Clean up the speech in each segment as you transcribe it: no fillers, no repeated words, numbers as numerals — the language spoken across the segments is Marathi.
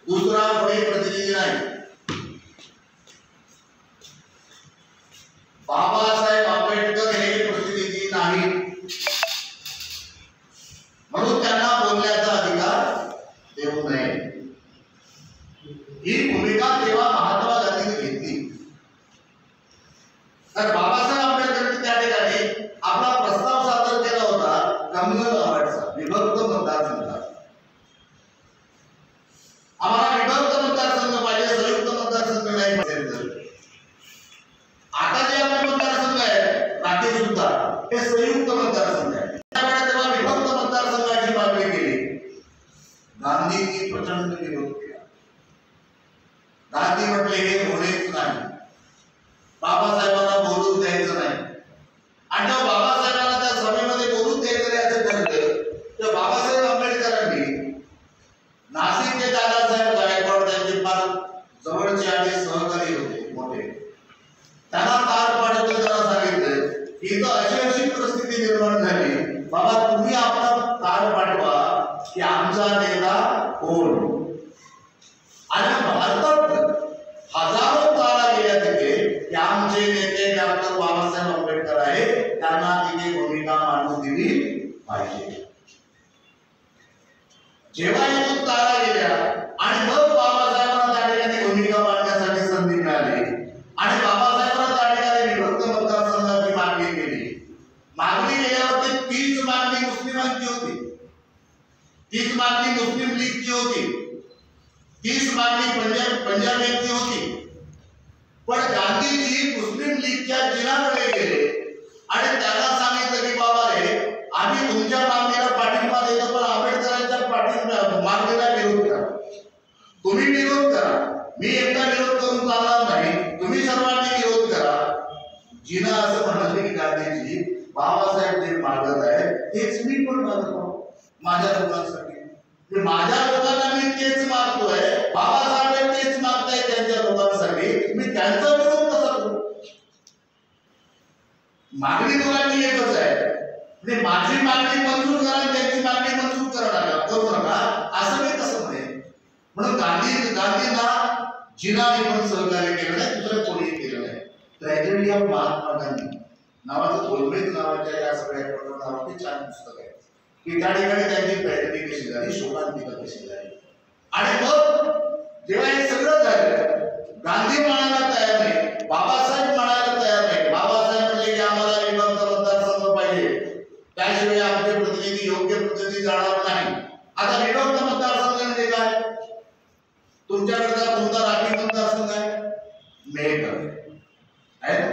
दुसरा कोणी प्रतिनिधी नाही. बाबासाहेब आंबेडकर हे प्रतिनिधी नाही, म्हणून त्यांना बोलण्याचा अधिकार देऊ नये. ही भूमिका तेव्हा महात्मा गांधींनी घेतली. तर बाबासाहेब आंबेडकरांनी त्या ठिकाणी आपला प्रस्ताव सादर केला होता कम्युनल अवॉर्डचा, विभक्त मतदारसंघाचा. आम्हाला विभक्त मतदारसंघ पाहिजे, संयुक्त मतदारसंघ नाही पाहिजे. आता जे आपले मतदारसंघ आहे राखीव सुद्धा हे संयुक्त मतदारसंघ आहे. त्यामुळे तेव्हा विभक्त मतदारसंघाची मागणी केली. गांधींनी प्रचंड विरोध केला. गांधी म्हटले हे होणेच नाही, बाबासाहेबांना बोलून द्यायचं नाही. आणि जेव्हा बाबासाहेबांना त्या सभेमध्ये बोलून द्यायचं नाही असं ठरलं, तर बाबासाहेब आंबेडकरांनी नाशिकचे दादासाहेब गायकवाड त्यांचे फार जवळचे आणि सहकारी होते मोठे, त्यांना तार पाडत त्यांना सांगितलं की इथं अशी परिस्थिती निर्माण झाली, बाबा तुम्ही आपला तार पाठवा की आमचा नेता कोण. आणि भारतात हजारो तारा गेल्या तिथे की आमचे नेते डॉक्टर बाबासाहेब आंबेडकर आहे, त्यांना तिथे भूमिका मांडून दिली पाहिजे. जेव्हा इथून तारा गेल्या आणि मग बाबासाहेबांना त्या ठिकाणी भूमिका मांडण्यासाठी संधी मिळाली आणि बाबासाहेबांना त्या ठिकाणी विभक्त मतदारसंघाची मागणी केली. मागणी केल्यावरती तीच मागणी मुस्लिमांची होती, तीच मागणी मुस्लिम लीगची होती, तीच मागणी पंजाबींची होती. पण गांधीजी मुस्लिम लीगच्या जिनाकडे गेले आणि त्यांना सांगितलं की बाबा रे, आम्ही तुमच्या मागणीला पाठिंबा देतो, पण आंबेडकरांच्या मागणीला विरोध करा. तुम्ही विरोध करा, मी एकटा विरोध करून चालणार नाही, तुम्ही सर्वांनी विरोध करा. जिना असं म्हणाले की गांधीजी बाबासाहेब जे मागत आहे तेच मी पण मागतो माझ्या लोकांसाठी. माझ्या लोकांना मी तेच मागतोय, बाबासाहेब तेच मागताय त्यांच्या लोकांसाठी, मी त्यांचा विरोध कसा करू. मागणी दोघांनी एकच आहे, माझी मागणी मंजूर करा, त्यांची मागणी मंजूर करू नका असं मी कसं म्हणेन. म्हणून गांधींना जिनाने पण सहकार्य केलं नाही, दुसरं कोणीही केलं नाही. ट्रॅजेडी ऑफ महात्मा गांधी नावाचं गोलमेज नावाच्या या सगळ्या प्रकरणावरती छान पुस्तक आहे की त्या ठिकाणी त्यांची ट्रॅजेडी कशी झाली, शोकांतिका कशी झाली. आणि मग जेव्हा हे सगळं झालं, गांधी म्हणायला तयार नाही, बाबासाहेब म्हणायला तयार नाही. बाबासाहेब म्हणले की आम्हाला विभक्त मतदारसंघ पाहिजे, त्याशिवाय आमचे प्रतिनिधी योग्य प्रतिनिधी जाणार नाही. आता विभक्त मतदारसंघ म्हणजे काय? तुमच्याकडचा कोणता राखीव मतदारसंघ आहे? मेघ आहे ना,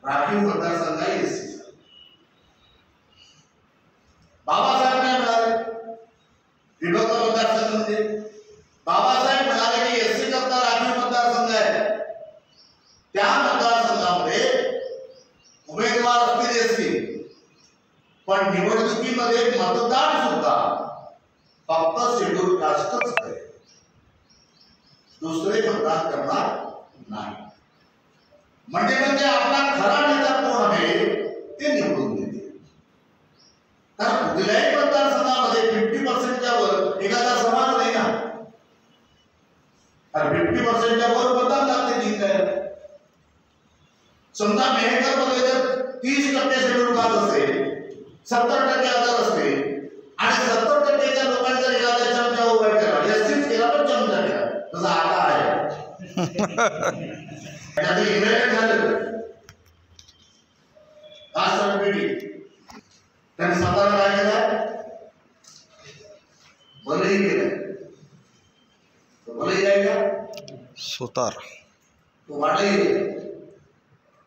राखीव मतदारसंघ आहे एससी. बाबासाहेब काय म्हणाले विभक्त मतदारसंघ म्हणजे? बाबासाहेब म्हणाले की एससी करता राखीव मतदारसंघ आहे, त्या मतदारसंघामध्ये उमेदवार असतील एससी, पण निवडणुकीमध्ये मतदान सुद्धा फक्त शेड्यूल कास्टच आहे, दुसरे मतदान करणार नाही. म्हणजे आपला खरा नेता कोण आहे ते निवडून देते. कारण कुठल्याही मतदारसंघामध्ये 50% वर एखादा समाज नाही ना, 50% वर मतदान लागते जिंकायला. समजा मेहकर मध्ये जर 30% शेड्यूल कास्ट असेल, 70% अदर असते आणि 70%च्या लोकांनी जर एखादा चमचा उभा केला, एससीच केला पण चमचा केला, तसं आता आहे. इन्व्हेंट झालं त्यांनी स्वतःला काय केलं, भलही केलं. भलही काय का सुतार, तो वाटाही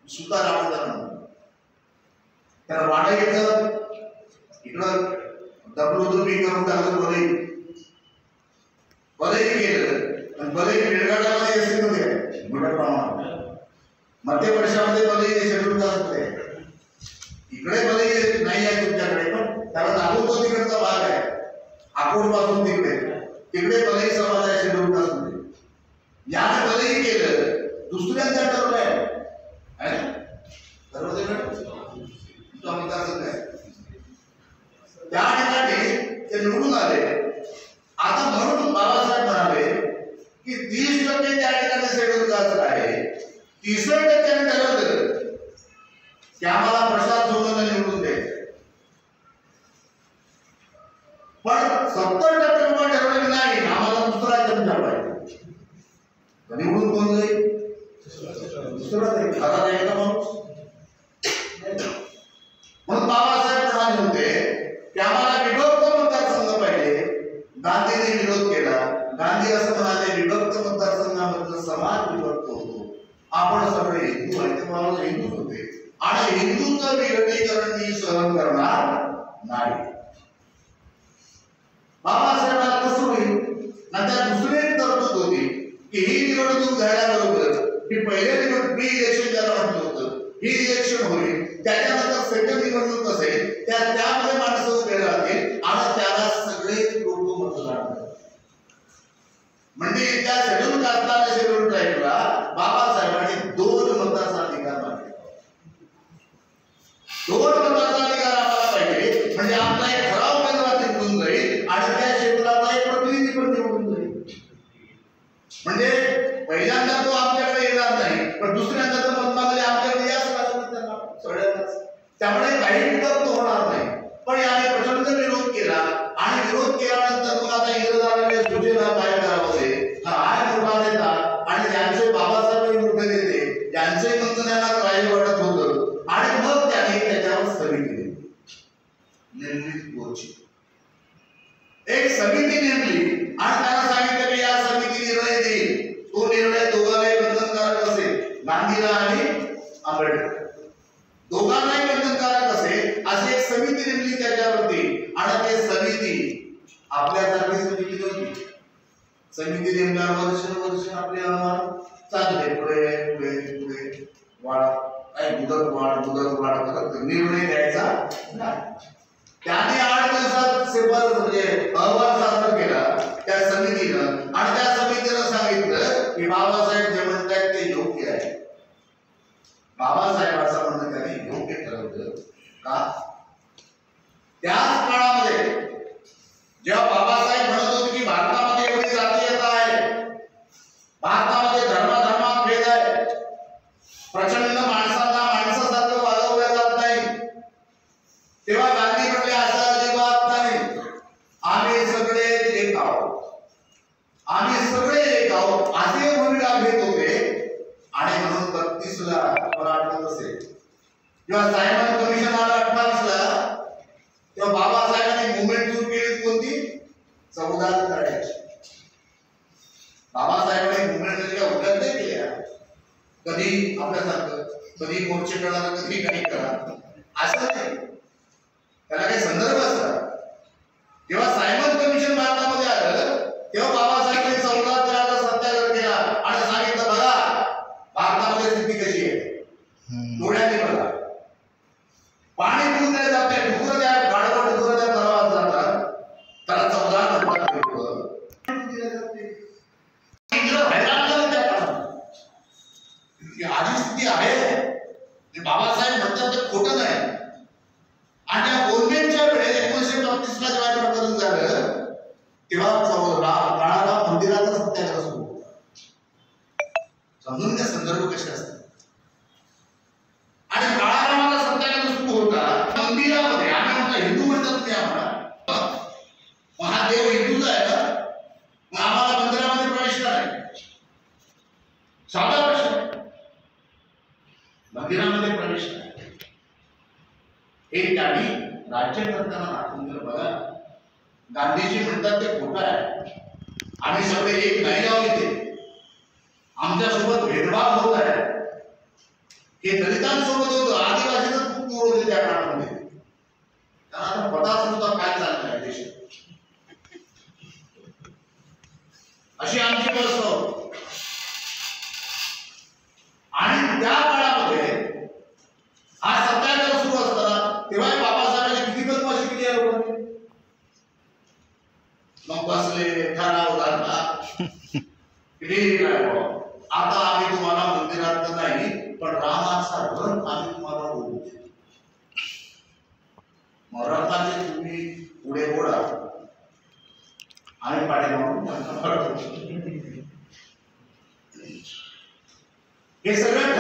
सुतार आपण त्याला वाटायचं इकडं डब्ल्यूडब्ल्यूई करून टाकलं. भलही केलं आणि भलही बेळगावमध्ये एसटी मध्ये मोठ्या प्रमाणात, मध्य प्रदेशामध्ये भलही शेड्यूल कास्ट होते, इकडे भलही नाही आहे तुमच्याकडे, पण त्याला दाखवतो तिकडचा भाग आहे अकोट पासून तिकडे भलही समाज आहे शेड्यूल कास्ट मध्ये. याने भलही केलं, दुसऱ्यांच्या ठरवलंय त्या ठिकाणी ते निवडून आले. आता म्हणून बाबासाहेब म्हणाले 63% ठरवलं की आम्हाला प्रसाद सोडून निवडून द्यायचं, पण 70% लोक ठरवले नाही आम्हाला दुसरा चमचा पाहिजे. निवडून कोण जाईल? दुसरा जाईल. खरा जाईल का माणूस? म्हणून बाबासाहेब म्हणाले होते की आम्हाला विभक्त मतदारसंघ पाहिजे. गांधीने विरोध केला. गांधी असं म्हणाले विभक्त मतदारसंघामधला समाज विभक्त होतो, आपण सगळे हिंदू आहेत. मला हिंदूच होते आणि हिंदूंचं विघटीकरण मी सहन करणार नाही. बाबासाहेबांना कसं होईल? नंतर दुसरी एक तरतूद होती की ही निवडणूक झाल्याबरोबर ही पहिले प्री इलेक्शन ज्याला म्हटलं होतं, ही इलेक्शन होईल, त्याच्यानंतर सेकंड निवडणूक असेल, त्यामध्ये माणसं उभे राहतील आणि त्याला सगळे लोक मतदान करतील. म्हणजे त्या शेड्यूल कास्टला आणि शेड्यूल ट्राईबला बाबासाहेबांनी 2 मतदानाचा अधिकार मानले. 2 मतदानाचा अधिकार आम्हाला पाहिजे, म्हणजे आपला एक खरा उमेदवार निवडून जाईल आणि त्या क्षेत्राचा एक प्रतिनिधी पण निवडून जाईल. म्हणजे पहिल्यांदा तो आमच्याकडे येणार नाही, पण दुसऱ्यांदा तर मत मागले आमच्याकडे याच लागत त्यांना सगळ्यांनाच. त्यामुळे काही विरोध होणार नाही. पण याने प्रचंड विरोध केला आणि विरोध केल्यानंतर मग आता इंग्रजांनी सूचना काय करावे, हा मोठा नेता आणि त्यांचे बाबासाहेब मोठे नेते यांचे म्हणून त्यांना काही वाटत होतं आणि मग त्यांनी त्याच्यावर समिती नेमली. एक समिती नेमली आणि त्यांना सांगितलं की या समिती निर्णय देईल. तो निर्णय दोघांनाही बंधनकारक असेल, गांधीला आणि आंबेडकर दोघांनाही बंधनकारक असेल अशी एक समिती नेमली त्याच्यावरती. आणि ते समिती आपल्यासारखी समिती नव्हती. समिती नेमल्यावर वर्ष आपले अहवाल चालले पुढे पुढे पुढे वाढ, काय मुदत वाढ करत निर्णय द्यायचा नाही. त्याने 8 दिवसात सेपरेट म्हणजे अहवाल सादर केला त्या समितीनं आणि त्या समितीनं सांगितलं की बाबासाहेब जे म्हणतात ते योग्य आहे. बाबासाहेब असं म्हणणं त्यांनी योग्य ठरवलं का? त्याच काळामध्ये जेव्हा बाबासाहेब म्हणत होते की भारतामध्ये एवढी जातीयता आहे, भारतामध्ये धर्मात भेद आहे, प्रचंड माणसांना माणसासारखं वागवलं जात नाही, तेव्हा गांधी म्हणले असं अजिबात नाही. आम्ही सगळे एक आहोत, आम्ही सगळे एक आहोत असे भूमिका घेत होते. आणि म्हणून 32ला मला आठवत असेल जेव्हा सायमन कमिशन आला 28ला, तेव्हा बाबासाहेबांनी मुवमेंट सुरू केली कोणती? 14 काढायची. बाबासाहेबांनी मुवमेंट म्हणजे उलट नाही केल्या. कधी आपल्यासारखं कधी मोर्चे करा, कधी काही करा असं नाही. त्याला काही संदर्भ असतात. जेव्हा सायमन कमिशन भारतामध्ये आलं तेव्हा बाबासाहेबांनी 14 सत्याग्रह केला आणि सांगितलं बघा भारतामध्ये स्थिती कशी आहे, डोळ्याने बघा. पाणी पिऊन नाही जात नाही, डुकर त्या गाडवा डुकर त्या तलावात जातात, त्याला 14 आधी स्थिती आहे. बाबासाहेब म्हणतात ते खोटं नाही. आणि त्या गव्हर्नमेंटच्या वेळेस 1932ला जेव्हा प्रकरण झालं तेव्हा काळाला मंदिराचा सत्याग्रह सुरू होता. समजून त्या संदर्भ कसे असतात. आणि काळारामाला सत्याग्रह सुरू होता मंदिरामध्ये. आम्ही म्हणतो हिंदू म्हणतात तुम्ही आम्हाला, महादेव हिंदूच आहे ना, मग आम्हाला मंदिरामध्ये प्रवेश नाही. साधा प्रश्न, मंदिरामध्ये प्रवेश नाही. हे त्यांनी राज्य करताना दाखवून दिलं. बघा गांधीजी म्हणतात ते खोटं आहे, आम्ही सगळे एक नाही आहोत, इथे आमच्यासोबत भेदभाव होत आहे. हे दलितांसोबत होतं, आदिवासींच खूप दूर होते त्या काळामध्ये. त्यांना पताच नव्हता काय चाललं आहे देशात. अशी आमची व्यवस्था होती. आणि त्या काळामध्ये हा सत्याग्रह सुरू असताना तेव्हा बाबासाहेबांनी किती बदमाशी केली आहे लोकांनी. मग बसले ठराव झाला आता आम्ही तुम्हाला मंदिरात नाही पण रामाचा रथ आम्ही तुम्हाला बोलू. मग रथाचे तुम्ही पुढे ओढा आणि पाठीमागून हे सगळं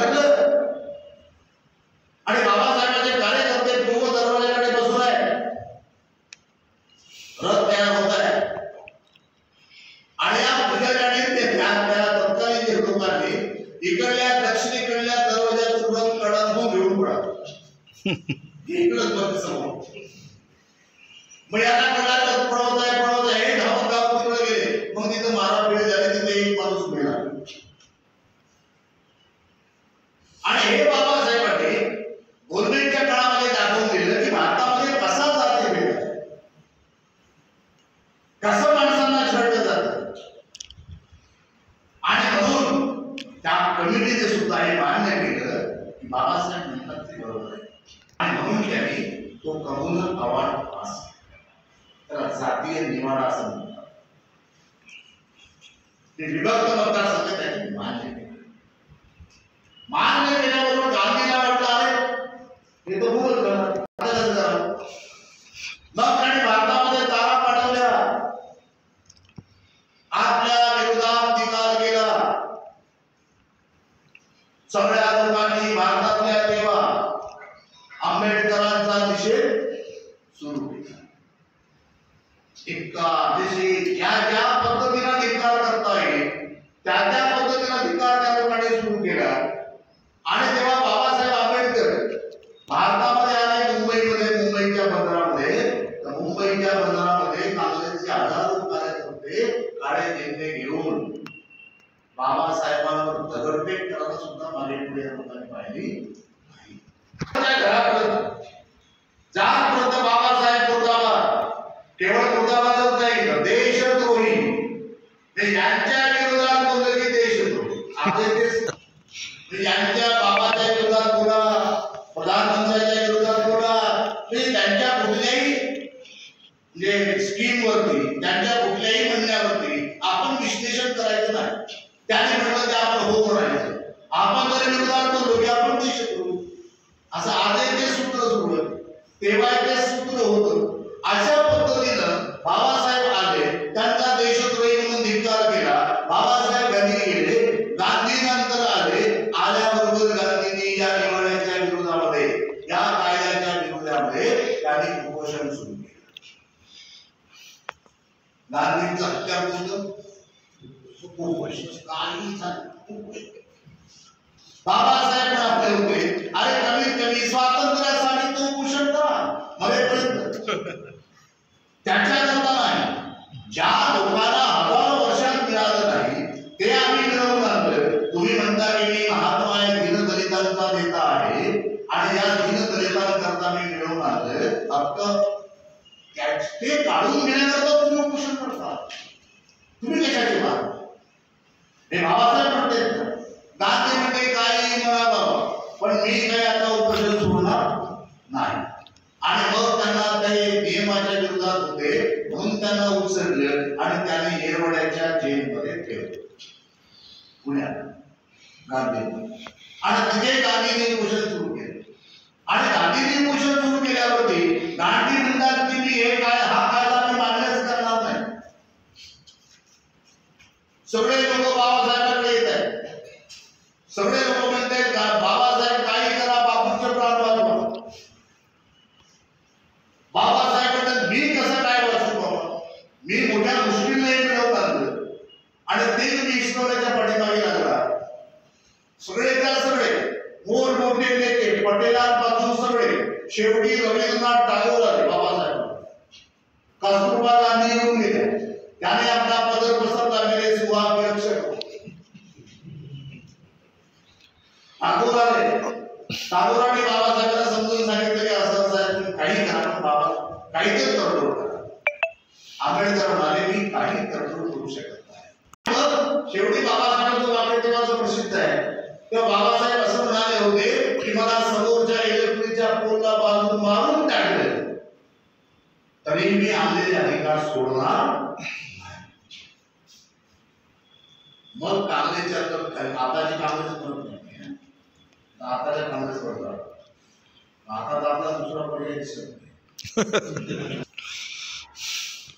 लोकांनी इकडल्या दक्षिणेकडल्या दरवाजात उडून कडांतून घेऊन पडा इकडच बघ समोर मग याला कडात पळवत आहे हे धावून गाव तिकडे गेले मग तिथं मारापिडी झाली तिथे एक माणूस मिळाला आणि हे बाबासाहेब पाटील गव्हर्नमेंटच्या काळामध्ये दाखवून दिलं की भारतामध्ये कसा जाती भेद कसं माणसांना छळलं जातं आणि म्हणून त्या कमिटीने सुद्धा हे मान्य केलं की बाबासाहेब म्हणतात ते बरोबर आहे आणि म्हणून त्यांनी तो कम्युनल अवॉर्ड पास त्याला जातीय निवाडा असं म्हणतात ते विभक्त मतदारसंघ त्यांनी मान्य केलं मान्य केल्याबरोबर गांधीला वाटलं अरे हे तो भूल करणार मग त्यांनी भारतामध्ये तारा पाठवल्या आपल्या विरोधात निकाल केला सगळ्या लोकांनी भारतातल्या तेव्हा आंबेडकरांचा निषेध सुरू केला इतका अतिशय ज्या पद्धतीने धिक्कार करता येईल त्या पद्धतीने धिक्कार त्या लोकांनी सुरू केला आणि तेव्हा बाबासाहेब आंबेडकर भारतामध्ये आले मुंबईच्या बंदरामध्ये तर मुंबईच्या बंदरामध्ये काँग्रेसचे हजारो कार्यकर्ते काळे झेंडे घेऊन बाबासाहेबांवर दगडफेक करायला सुद्धा मागे पुढे लोकांनी पाहिली नाही जातपर्यंत बाबासाहेब मुर्दाबाद केवळ मुर्दाबादच नाही तर देशद्रोही यांच्या विरोधात बोलले की देशद्रोही आपले यांच्या बाबाच्या विरोधात बोला प्रधानमंत्र्यांच्या विरोधात बोला त्यांच्या कुठल्याही म्हणजे स्कीम वरती त्यांच्या कुठल्याही म्हणण्यावरती आपण विश्लेषण करायचं नाही त्याने म्हटलं ते आपण हो म्हणायचं आपण जर विरोधात बोललो की आपण देशद्रोही असं आजही ते सूत्र सोडलं तेव्हा ते सूत्र होतं अशा पद्धतीनं बाबासाहेब आले त्यांचा देशद्रोही म्हणून धिक्कार केला बाबासाहेब घरी गेले गांधी नंतर आल्याबरोबर गांधींनी या निवडण्याच्या विरोधामध्ये या कायद्याच्या विरोधामध्ये त्यांनी उपोषण सुरू केलं गांधींचं हत्याकांड बाबासाहेब म्हणाले होते अरे कमीत कमी स्वातंत्र्यासाठी तो उपोषण करा मरेपर्यंत त्याच्याकरता नाही ज्या लोकांना हजारो वर्षात मिळालं नाही ते आम्ही मिळवून आणलं तुम्ही म्हणता की मी महात्मा दीनदलितांचा नेता आहे आणि या दीनदलितांकरता मी मिळवून आणलं हक्क ते काढून घेण्याकरता तुम्ही उपोषण करता तुम्ही कशाची बात हे बाबासाहेब म्हणते गांधी म्हणते काही म्हणा बाबा पण मी काही आता उपोषण सोडणार नाही आणि मग त्यांना ते नियमाच्या विरोधात होते म्हणून त्यांना उचललं आणि त्यांनी येरवड्याच्या जेलमध्ये ठेवलं पुण्यात गांधी आणि तिथे गांधींनी उपोषण सुरू केलं आणि गांधींनी उपोषण सुरू केल्यावरती गांधी म्हणतात की मी हे काय हा कायदा मी मान्यच करणार नाही सगळे लोक बाबासाहेबांकडे येत आहेत सगळे लोक म्हणतात बाबासाहेब काही करा बापूंचे प्राण वाचवा बाबासाहेब म्हणतात मी कसं काय वाचू बाबा मी मोठ्या मुश्किलने मिळवून आणलं आणि ते मी ईश्वराच्या पाठीमागे लागला सगळे त्या सगळे मोठमोठे नेते पटेलांपासून सगळे शेवटी रवींद्रनाथ टागोर आले बाबासाहेब कस्तुरबा गांधी येऊन गेल्या त्याने आपला पदर पसरला मेरे सुहाग रक्षक टागोर आले टागोरांनी बाबासाहेबांना समजून सांगितलं की असं साहेब काही करा बाबा काहीतरी तडजोड करा आंबेडकर म्हणाले मी काही तडजोड करू शकत नाही शेवटी बाबासाहेबांचं वाक्य तेव्हाच प्रसिद्ध आहे तेव्हा बाबासाहेब असं म्हणाले होते की मला समोरच्या इलेक्ट्रिकच्या पोलला बाजून मारून टाकलं तरी मी आणलेले अधिकार सोडणार नाही मग काँग्रेसच्या आताची काँग्रेस म्हणत नाही आताच्या काँग्रेस करतात आता तर आपला दुसरा पर्याय दिसत नाही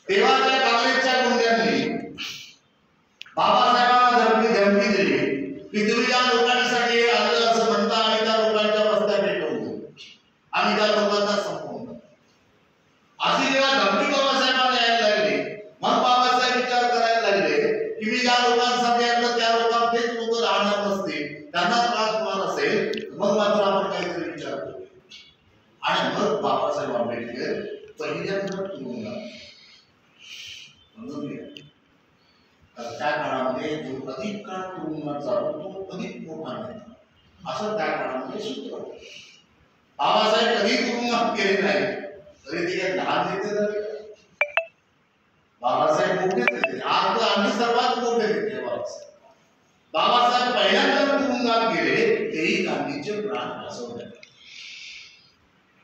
तेव्हा त्या काँग्रेसच्या गुंड्यांनी बाबासाहेबांना धमकी दिली की तुम्ही या लोकांसाठी आलं असं म्हणता आणि त्या लोकांच्या वस्त्या पेटवून आम्ही त्या लोकांना संपवून अशी जेव्हा धमकी बाबासाहेबांना यायला लागली मग बाबासाहेब विचार करायला लागले की मी ज्या लोकांसाठी आणलं त्या लोकांना तेच लोक राहणार पहिल्यांदा तुरुंगात समजून घ्या. त्या काळामध्ये जो अधिक काळ तुरुंगात जातो तो अधिक मोठा नाही, असं त्या काळामध्ये सूत्र होतं. बाबासाहेब कधी तुरुंगात गेले नाही, तरी ते काय लहान नेते झाले. बाबासाहेब मोठे नेते, आज आम्ही सर्वात मोठे नेते बाबासाहेब. बाबासाहेब पहिल्यांदा तुरुंगात गेले तेही गांधीचे प्राण वाचवले.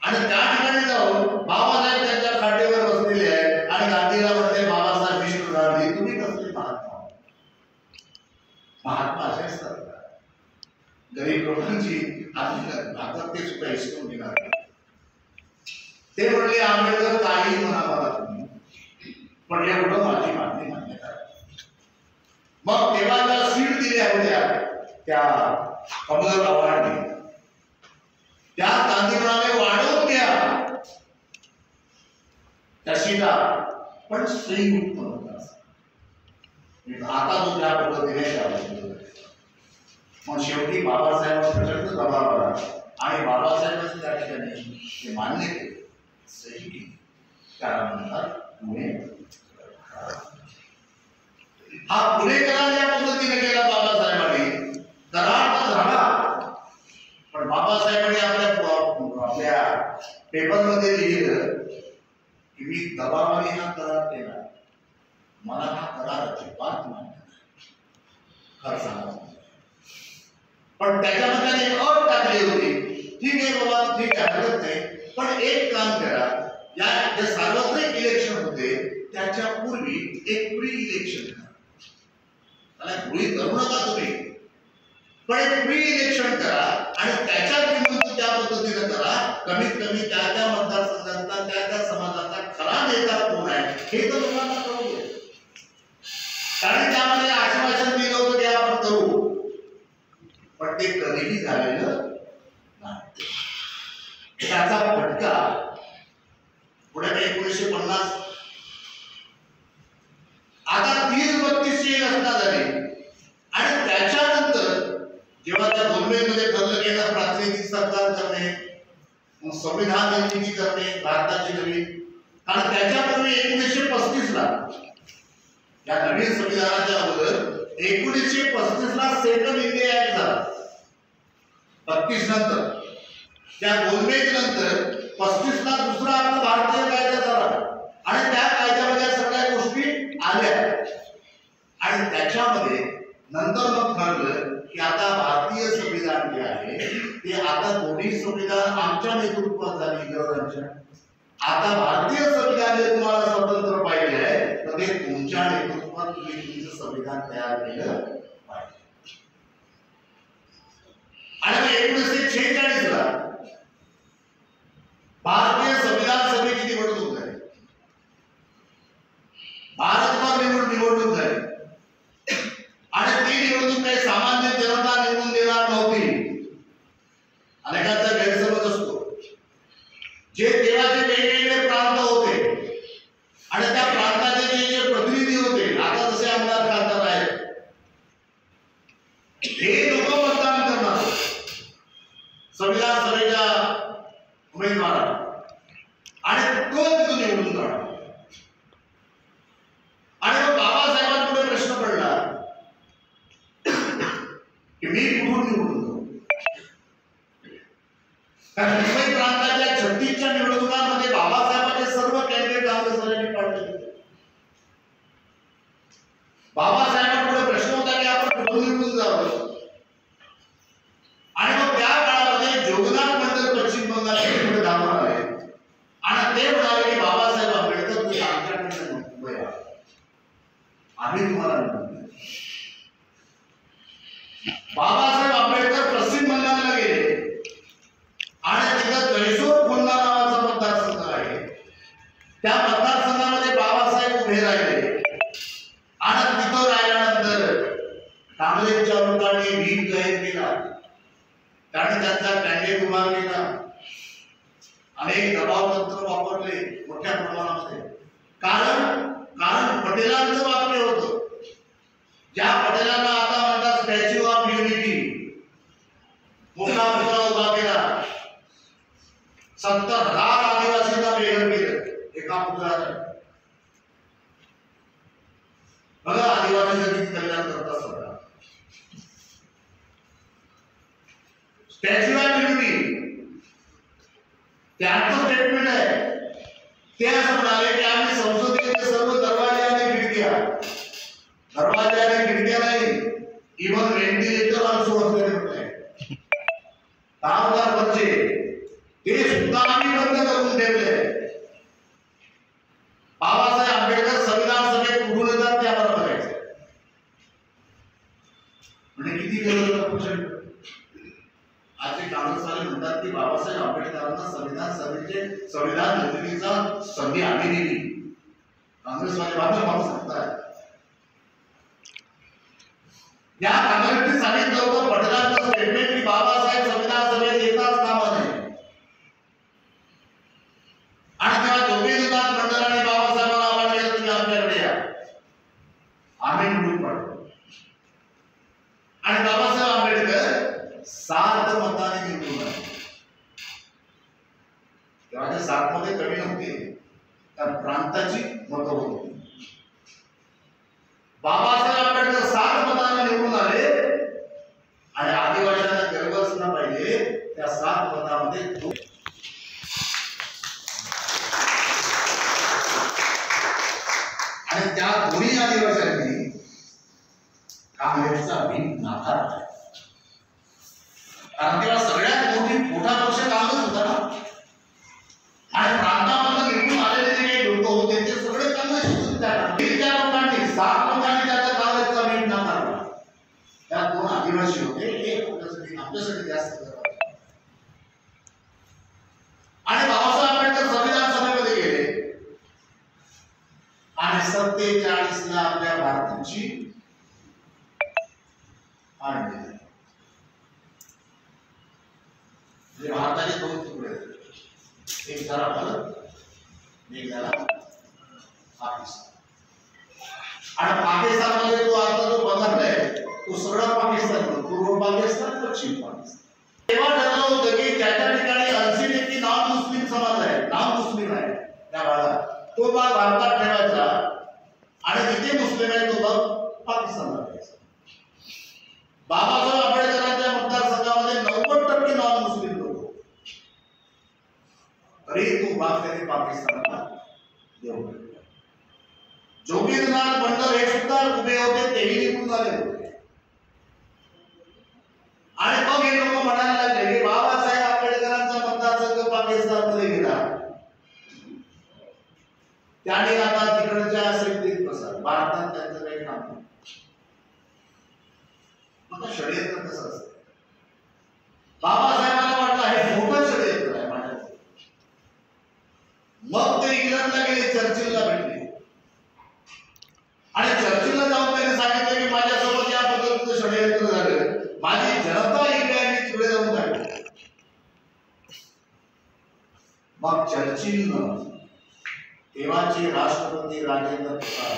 आणि त्या ठिकाणी जाऊन बाबासाहेब त्यांच्या खाटेवर बसलेले आहेत आणि गांधीला म्हणते, बाबासाहेब विष्णू गांधी तुम्ही कसले महात्मा. महात्मा असे असतात का? गरीब लोकांची आता ते सुद्धा हिसकून घेणार. ते म्हणले आंबेडकर काही म्हणा मला तुम्ही, पण एवढं माझी मागणी मान्यता आहे. मग तेव्हा ज्या सीट दिल्या होत्या त्या कमल आव्हाडांनी, त्या गांधी म्हणाले वाढवून घ्या त्या सीटा, पण स्त्रीमुक्त होता. आता जो त्या पद्धतीने मग शेवटी बाबासाहेब प्रचंड दबाव आला आणि बाबासाहेबांनी त्या ठिकाणी ते मान्य केले, सही केली. त्याला म्हणतात पुणे. हा पुणेकरांनी या पद्धतीने केला बाबासाहेबांनी, करार झाला. पण बाबासाहेबांनी आपल्या पेपरमध्ये लिहिलं की मी दबावाने हा करार केला, मला हा करार अजिबात मान्य नाही. खरं सांगा, पण त्याच्यामध्ये एक अट टाकली होती. ठीक आहे बाबा, ठीक आहे, हरकत नाही, पण एक काम करा, या जे सार्वत्रिक इलेक्शन होते त्याच्या पूर्वी एक प्री इलेक्शन करा. त्याला गृहीत धरू नका तुम्ही, पण एक प्री इलेक्शन करा आणि त्याच्या निवडणूक त्या पद्धतीने करा. कमीत कमी त्या त्या मतदारसंघाचा त्या त्या समाजाचा खरा नेता कोण आहे हे तर लोकांना कळू दे. कारण त्यामध्ये आश्वासन दिलं होतं की आपण करू, पण ते कधीही झालेलं नाही. त्याचा फटका पुढे 1950 आता 30-32ची घटना झाली. आणि त्याच्यानंतर जेव्हा त्या बोलवेमध्ये ठरलं की प्रातिनिधिक सरकार करणे, संविधान निर्मिती करणे भारताची नवीन, कारण त्याच्यापूर्वी 1935ला या नवीन संविधानाच्या अगोदर 1935ला सेकंड इंडिया ऍक्ट झाला. 32 नंतर त्या बोलवेज नंतर 35ला दुसरा आपला भारतीय कायदा झाला आणि त्या कायद्यामध्ये सगळ्या गोष्टी आल्या. आणि त्याच्यामध्ये नंतर मग ठरलं की आता भारतीय संविधान जे आहे ते आता दोन्ही संविधान आमच्या नेतृत्वात झाली इंग्रजांच्या. आता भारतीय संविधान जे तुम्हाला स्वतंत्र पाहिजे आहे तर ते तुमच्या नेतृत्वात तुम्ही तुमचं संविधान तयार केलं पाहिजे. आणि मग 1946ला भारतीय संविधान सभेची निवडणूक झाली. भारतभर निवडणूक झाली आणि ती निवडणूक काही सामान्य जनता निवडून देणार नव्हती. अनेकांचा गैरसमज असतो. जे तेव्हाचे वेगवेगळे प्रांत होते आणि त्या प्रांताचे जे प्रतिनिधी होते, आता जसे आमदार खासदार आहेत, हे लोक मतदान करणार संविधान सभेच्या उमेदवार आणि तोच निवडून जाणार. आणि मग बाबासाहेबांपुढे प्रश्न पडला की मी कुठून निवडून जाऊ. कारण मुंबई प्रांताच्या 36च्या निवडणुकांमध्ये बाबासाहेबांचे सर्व कॅन्डिडेट काँग्रेसवाल्यांनी पाडले होते. बाबासाहेबांपुढे प्रश्न होता की आपण कुठून निवडून जावं. आणि मग त्या काळामध्ये जोगनाथ मंडल पश्चिम बंगालचे धावून आले आणि ते म्हणाले की बाबासाहेब आंबेडकर तुम्ही आमच्याकडे मुंबई आम्ही तुम्हाला निवडून देऊ. बाबासाहेब आंबेडकर पश्चिम बंगालला गेले आणि तिथं जयसूर खुलना नावाचा मतदारसंघ आहे. त्या मतदारसंघामध्ये बाबासाहेब उभे राहिले आणि तिथं राहिल्यानंतर काँग्रेसच्या लोकांनी व्हीप जाहीर केला. त्याने त्यांचा कॅन्डिडेट उभा केला. अनेक दबाव तंत्र वापरले मोठ्या प्रमाणामध्ये. कारण पटेलांचं वाक्य होतं, ज्या पटेलांना आता म्हणतात स्टॅच्यू ऑफ युनिटी, मोठा पुतळा उभा केला, 70,000 आदिवासींना बेघर केलं. बघा आदिवासीचं किती कल्याण करतात स्वतः. स्टॅच्यू ऑफ युनिटी त्यांचं स्टेटमेंट आहे, ते असं म्हणाले की आम्ही संसदेचे सर्व दरवाजे आणि खिडक्या नाही, इव्हन व्हेंटिलेटर ऑल्सो असले कामगार बच्चे ते सुद्धा आम्ही बंद करून ठेवले. बाबासाहेब आंबेडकर संविधान सभेत कुठून येतात ते आम्हाला बघायचं. म्हणजे किती गरज. आजचे काँग्रेसवाले म्हणतात की बाबासाहेब आंबेडकरांना संविधान निर्मितीचा संधी आम्ही दिली. काँग्रेसवाले मात्र सांगतात या काँग्रेसने सांगितलं होतं पटेलांचं स्टेटमेंट की बाबासाहेब संविधान सभेत येताच कामा नये. आणि तेव्हा जोगेंद्रनाथ मंडळाने बाबासाहेबांना आवाहन केलं तुम्ही आमच्याकडे या, आम्ही निवडून पडतो. आणि बाबासाहेब आंबेडकर 7 मताने निवडून आले. तेव्हा ते 7 मध्ये कमी नव्हते, त्या प्रांताची मतं होती. बाबासाहेब आंबेडकर 7 मताने निवडून आले आणि आदिवासींना गर्व असला पाहिजे त्या 7 मतामध्ये आणि त्या दोन्ही आदिवासींनी काँग्रेसचा बिन नाकारला. कारण तेव्हा सगळ्यात मोठा पक्ष काँग्रेस होता ना, आणि प्रांतामध्ये निवडून आलेले जे काही लोक होते ते सगळे काँग्रेस होते. त्या लोकांनी 7 लोकांनी त्याचा काँग्रेसचा बिन नाकारला. त्या 2 आदिवासी होते, एक आपल्यासाठी जास्त. आणि बाबासाहेब आंबेडकर संविधान सभेमध्ये गेले आणि 47 ला आपल्या भारताची आणली. भारताचे 2 तुकडे, एक झाला भारत, एक झाला पाकिस्तान. आणि पाकिस्तानमध्ये तो आता जो बनलाय तो सगळा पाकिस्तान, पूर्व पाकिस्तान, पश्चिम पाकिस्तान. तेव्हा ठरलं होतं की ज्याच्या ठिकाणी 80% नॉन मुस्लिम समाज आहे, नॉन मुस्लिम आहे त्या भागात, तो भाग भारतात ठेवायचा आणि जिथे मुस्लिम आहे तो भाग पाकिस्तानला ठेवायचा. बाबासाहेब आंबेडकरांच्या मतदारसंघामध्ये 90% नॉन मुस्लिम लोक, तरी तो भाग त्यांनी पाकिस्तानला देऊ. जोगेंद्रनाथ मंडळ हे सुद्धा उभे होते, तेही निघून झाले होते. आणि मग हे लोक म्हणायला लागले की बाबासाहेब आंबेडकरांचा मतदारसंघ पाकिस्तानमध्ये गेला, त्याने आता तिकडच्या शक्तीत बसा, भारतात त्यांचं काही काम नाही. आता षडयंत्र कसं असतं, बाबासाहेबांना वाटलं हे मोठं षडयंत्र आहे माझ्या. मग ते इंग्लंडला गेले, चर्चिलला भेटले आणि चर्चिलला जाऊन त्यांनी सांगितलं की माझ्यासोबत या पद्धतीचं षडयंत्र झालं, माझी जनता इंग्लंडची पुढे जाऊन काढली. मग चर्चिलनं तेव्हाचे राष्ट्रपती राजेंद्र प्रसाद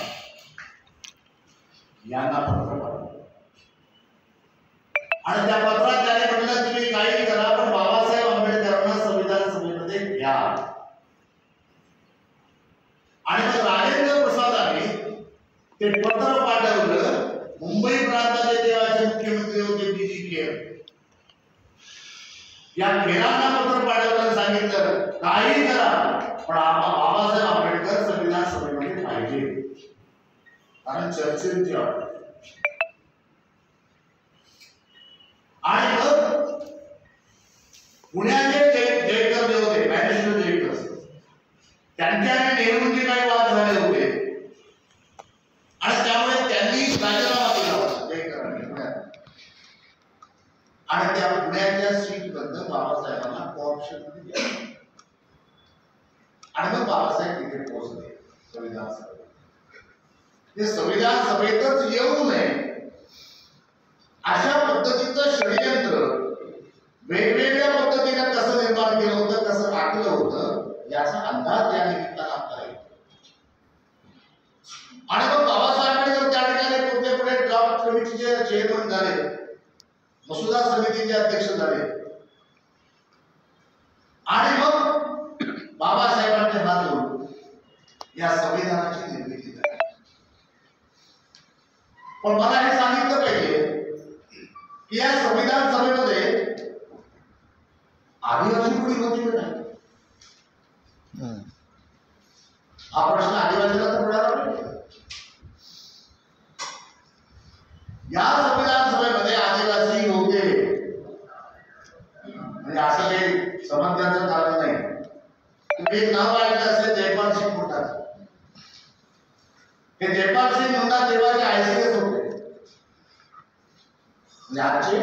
यांना पत्र पाठवलं आणि त्या पत्रात त्याने म्हटलं तुम्ही काही करा पण बाबासाहेब आंबेडकरांना संविधान सभेमध्ये घ्या. आणि मग राजेंद्र प्रसादाने ते पत्र पाठवलं. मुंबई प्रांताचे तेव्हाचे मुख्यमंत्री होते D.G. खेर, या खेरांना पत्र पाठवलं, सांगितलं काही करा पण बाबासाहेब आंबेडकर संविधान सभेमध्ये पाहिजे, कारण चर्चेची ऑर्डर. आणि मग पुण्याचे जयकर जे होते, बॅरिस्टर जयकर, त्यांचे आणि नेहरूंचे काही वाद झाले होते आणि त्यामुळे त्यांनी राजीनामा दिला होता जयकरांनी पुण्यात. आणि त्या पुण्याच्या सीट बद्दल बाबासाहेबांना ऑप्शन दिले आणि मग बाबासाहेब तिथे पोहोचले संविधान सभेत. ते संविधान सभेतच येऊ नये अशा पद्धतीचं षडयंत्र वेगवेगळ्या पद्धतीने कसं निर्माण केलं होतं, कसं आखलं होतं, याचा अंदाज या निमित्तानं आपल्याला येतो. आणि मग बाबासाहेब आंबेडकर त्या ठिकाणी पुढे ड्राफ्ट कमिटीचे चेअरमन झाले, मसुदा समितीचे अध्यक्ष झाले आणि मग बाबासाहेबांच्या हातून या संविधानाची निर्मिती झाली. पण मला हे सांगितलं पाहिजे की या संविधान सभेमध्ये आदिवासी कोणी होती की नाही? हा प्रश्न आदिवासीला तर पडायला पाहिजे. या संविधान सभेमध्ये आदिवासी होते म्हणजे असं काही समजण्याचं कारण नाही. तुम्ही एक नाव ऐकलं असेल जयपाल सिंग मुंडा. हे जयपाल सिंग मुंडा तेव्हाचे ICS होते म्हणजे आजचे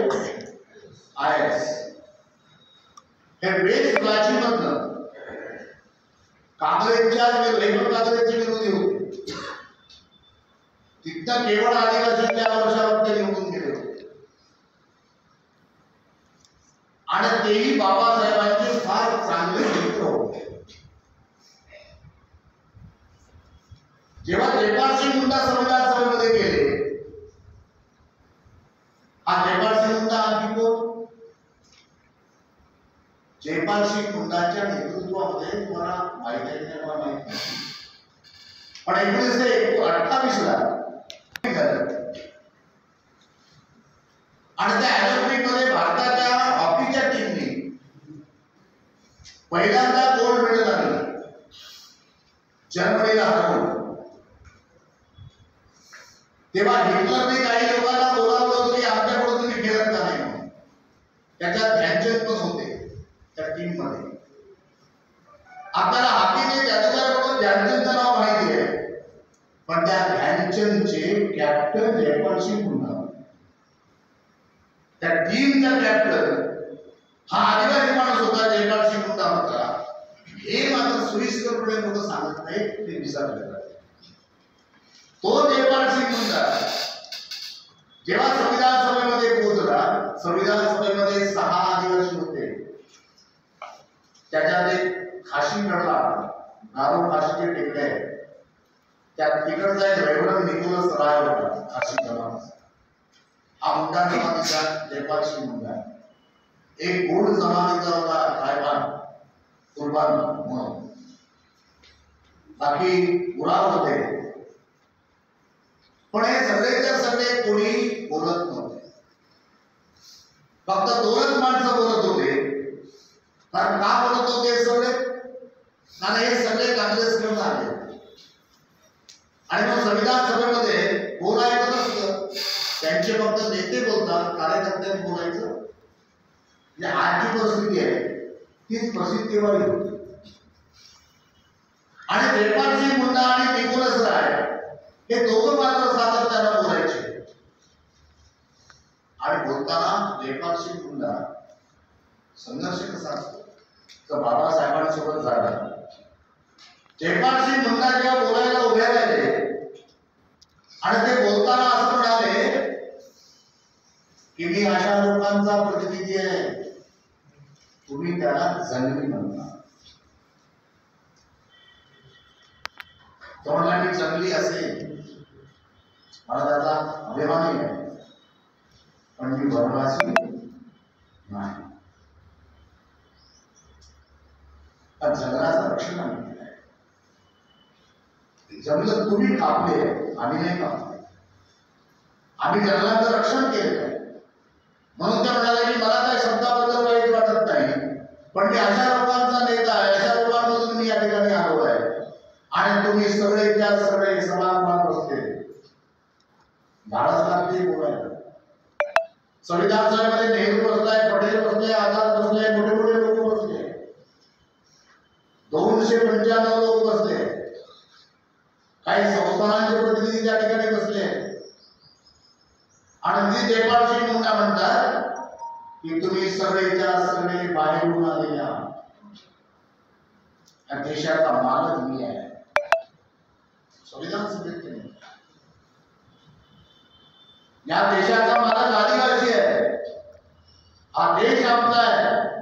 IAS. हे बेस प्राचीनमधनं काँग्रेसच्या काँग्रेसचे विरोधी होते. तिथं केवळ आदिवासींच्या वर्षावर ते निवडून गेले होते आणि तेही बाबासाहेबांचे फार चांगले मित्र होते. जेव्हा जयपाल सिंग मुंडा संविधान सभेमध्ये गेले, हा जयपाल सिंग मुंडा आणखी कोण? जयपाल सिंग मुंडाच्या नेतृत्वामध्ये तुम्हाला माहिती आहे की मला माहित नाही, पण 1928ला आणि त्या ऑलिम्पिक मध्ये भारताच्या हॉकीच्या टीमने पहिल्यांदा गोल्ड मेडल आणलं, जर्मनीला हरवून. तेव्हा हिटलरने काही लोकांना बोलावलं होतं की आमच्याकडून तुम्ही खेळत का नाही म्हणून. त्याच्यात ध्यानचंद पण होते त्या टीम मध्ये. आपल्याला हॉकीचे जादूगाराकडून ध्यानचंदचं नाव माहिती आहे, पण त्या ध्यानचंदचे कॅप्टन जयपाल सिंग मुंडा, त्या टीमचा कॅप्टन हा आदिवासी माणूस होता, जयपाल सिंग मुंडा होता. हे मात्र सोयीस्करपणे लोक सांगत नाहीत, ते विसरले. तो जयपाल सिंग मुंडा जेव्हा संविधान सभेमध्ये पोहोचला, संविधान सभेमध्ये 6 आदिवासी होते. त्याच्यात एक खाशीगडला नारो खाशीचे टेकडे, त्या तिकडचा एक रेव्हरंड निकोलस राय होता खाशीगडला. हा मुंडा जमातीचा जयपाल सिंग मुंडा. एक गोड जमातीचा होता रायबान कुर्बान म्हणून. बाकी उराव होते. पण हे सगळेच्या सगळे कोणी बोलत नव्हते, फक्त 2च माणसं बोलत होते. कारण का बोलत होते सगळे? कारण हे सगळे काँग्रेसकडून आले आणि मग संविधान सभेमध्ये बोलायचं नसतं, त्यांचे फक्त नेते बोलतात, कार्यकर्त्यांनी बोलायचं. म्हणजे आजची परिस्थिती आहे तीच प्रसिद्धीवाली होती. आणि जयपाल सिंग मुंडा आणि निकोलस राय हे दोघं मात्र सातत्यानं बोलायचे. आणि बोलताना जयपाल सिंग मुंडा संघर्ष कसा असतो तर बाबासाहेबांसोबत झाला. जयपाल सिंग मुंडा जेव्हा बोलायला उभे राहिले आणि ते बोलताना असं म्हणाले की मी अशा लोकांचा प्रतिनिधी आहे, तुम्ही त्याला जंगली म्हणता. तो म्हणला मी जंगली असेल, मला त्याचा अभिमानी आहे, पण मी वनवासी नाही. पण जंगलाचं रक्षण आम्ही केलं आहे. जंगल तुम्ही कापले, आम्ही नाही कापले. आम्ही जंगलाचं रक्षण केलं आहे. म्हणून त्या म्हणाले की मला त्या शब्दाबद्दल वाईट वाटत नाही, पण मी अशा लोकांचा नेता आहे, अशा लोकांमधून मी या ठिकाणी आलो आहे. आणि तुम्ही सगळेच्या सगळे समान बसते, धाडस लागते बोलायला. संविधान सभेमध्ये नेहरू बसलाय, पटेल बसले, आझाद बसले, मोठे मोठे लोक बसले, 295 लोक बसले, काही संस्थानांचे प्रतिनिधी त्या ठिकाणी बसले. आणि मी जयपाल सिंग मुंडा म्हणतात की तुम्ही सगळेच्या सगळे बाहेरून आलेल्या देशाचा मालक मी आहे. संविधान सभेत या देशाचा मालक आदिवासी आहे, हा देश आमचा आहे,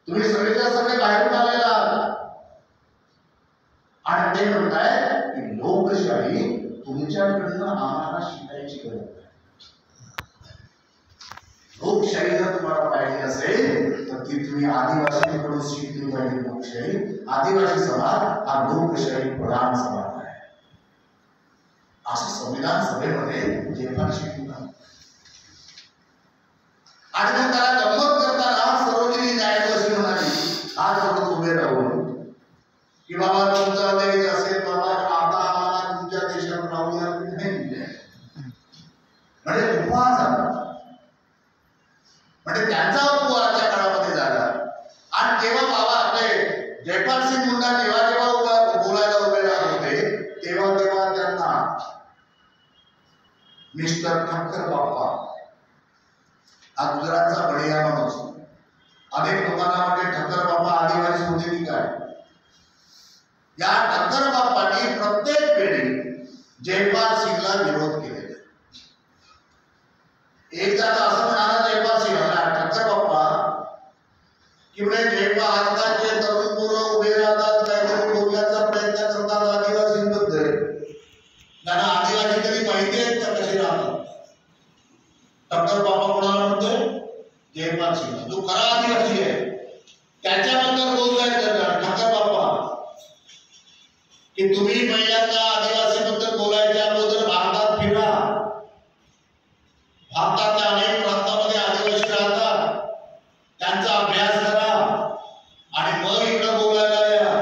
तुम्ही सगळेच्या सगळे बाहेरून आलेला आहात. आणि ते म्हणताय की लोकशाही तुमच्याकडनं आम्हाला शिकायची गरज आहे. लोकशाही जर तुम्हाला पाहिजे असेल तर ती तुम्ही आदिवासींकडून शिकली पाहिजे. लोकशाही, आदिवासी समाज हा लोकशाही प्रधान समाज आहे असं संविधान सभेमध्ये जयपाल शिंदे आणि मग त्याला गंमत करताना सरोजिनी नायडू अशी म्हणाली, आज सोडून उभे राहून की बाबा तुमचा देश असेल बाबा, आता आम्हाला तुमच्या देशात राहू द्या नाही, म्हणजे उपवास झाला, म्हणजे त्यांचा उपवासाच्या काळामध्ये झाला. आणि तेव्हा बाबा आपले जयपाल सिंग मुंडा जेव्हा जेव्हा बोलायला उभे राहत होते तेव्हा तेव्हा त्यांना मिस्टर ठक्कर बाप्पा हा गुजरातचा बढिया माणूस, अनेक लोकांना वाटते ठक्कर बाप्पा आदिवासी होते की काय. या ठक्कर बाप्पांनी प्रत्येक वेळी जयपाल सिंगला विरोध केले. एकदा असं म्हणाला जयपाल सिंग ठक्कर बाप्पा की म्हणजे जयपाल आजकालचे तरुण पोरं उभे राहतात, काहीतरी बोलण्याचा प्रयत्न करतात आदिवासींबद्दल, त्यांना आदिवासी तरी माहिती आहेत का कसे राहतात. ठक्कर बाप्पा कोणाला म्हणतोय? जयपाल सिंग. जो खरा आदिवासी आहे त्याच्याबद्दल बोलताय ठक्कर बाप्पा की तुम्ही पहिल्यांदा आदिवासी बद्दल बोलायच्या अगोदर भारतात फिरा, भारताच्या अनेक प्रांतामध्ये आदिवासी राहतात, त्यांचा अभ्यास करा आणि मग इकडे बोलायला या.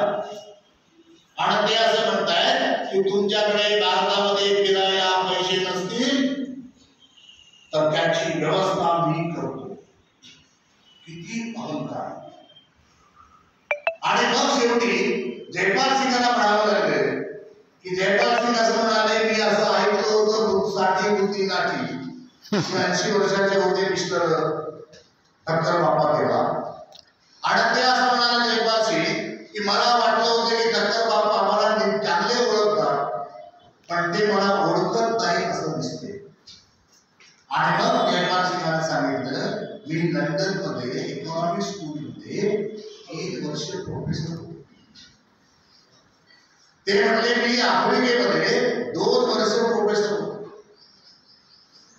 आणि ते असं म्हणतायत की तुमच्याकडे भारतामध्ये फिरायला पैसे नसतील तर त्याची व्यवस्था मी करतो. किती अहंकार. आणि मग शेवटी जयपाल सिंगांना म्हणावं लागलं की जयपाल सिंग असं म्हणाले, मी असं ऐकलं होतं साठी होती नाठी, 80 वर्षाचे होते मिस्टर ठक्कर बाप्पा तेव्हा. आणि ते असं म्हणाले जयपाल सिंग की मला वाटलं होतं की ठक्कर बाप्पा मला चांगले ओळखतात पण ते मला ओळखत नाही असं दिसते. आणि मग जयपाल सिंगांनी सांगितलं, मी लंडन मध्ये इकॉनॉमिक स्कूल मध्ये 1 वर्ष प्रोफेसर होतो. ते म्हटले मी आफ्रिकेमध्ये 2 वर्ष प्रोफेसर होतो.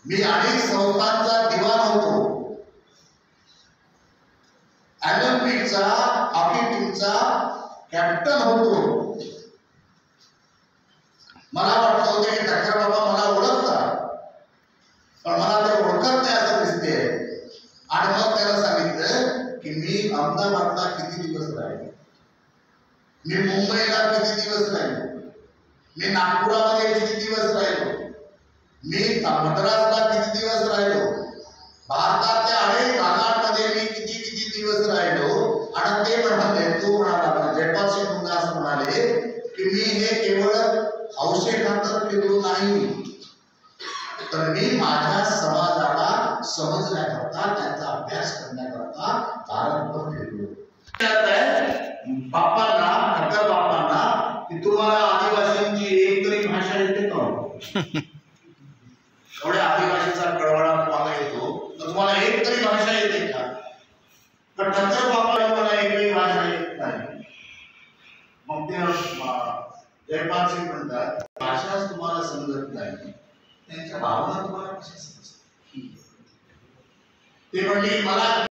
मी अनेक संस्थांचा दिवाण होतो. ऑलिम्पिकचा हॉकी टीमचा कॅप्टन होतो. मला वाटलं होतं की ठक्कर बाबा मला ओळखतात पण मला ते ओळखत नाही असं दिसते. आणि मग त्याला सांगितलं की मी अहमदाबादला किती दिवस राहिलो, मी मुंबईला किती दिवस राहिलो, मी नागपुरामध्ये किती दिवस राहिलो, मी मद्रासला किती दिवस राहिलो, भारताच्या अनेक भागांमध्ये मी किती किती दिवस राहिलो. आणि ते म्हणाले, तो म्हणाला जयपाल सिंग मुंडा असं म्हणाले की मी हे केवळ हौसेखातर फिरलो नाही तर मी माझ्या समाजाला समजण्याकरता, त्यांचा अभ्यास करण्याकरता भारतभर फिरलो. बाप्पांना ठक्कर बाप्पांना की तुम्हाला आदिवासींची एक तरी भाषा येते का? एवढ्या आदिवासीचा कळवळा तुम्हाला येतो तर तुम्हाला एक तरी भाषा येते का? तर ठक्कर बाप्पांना मला एकही भाषा येत नाही. मग ते जयपाल सिंग म्हणतात, भाषाच तुम्हाला समजत नाही, त्यांच्या भावना तुम्हाला कशा समजतात? ते म्हणले मला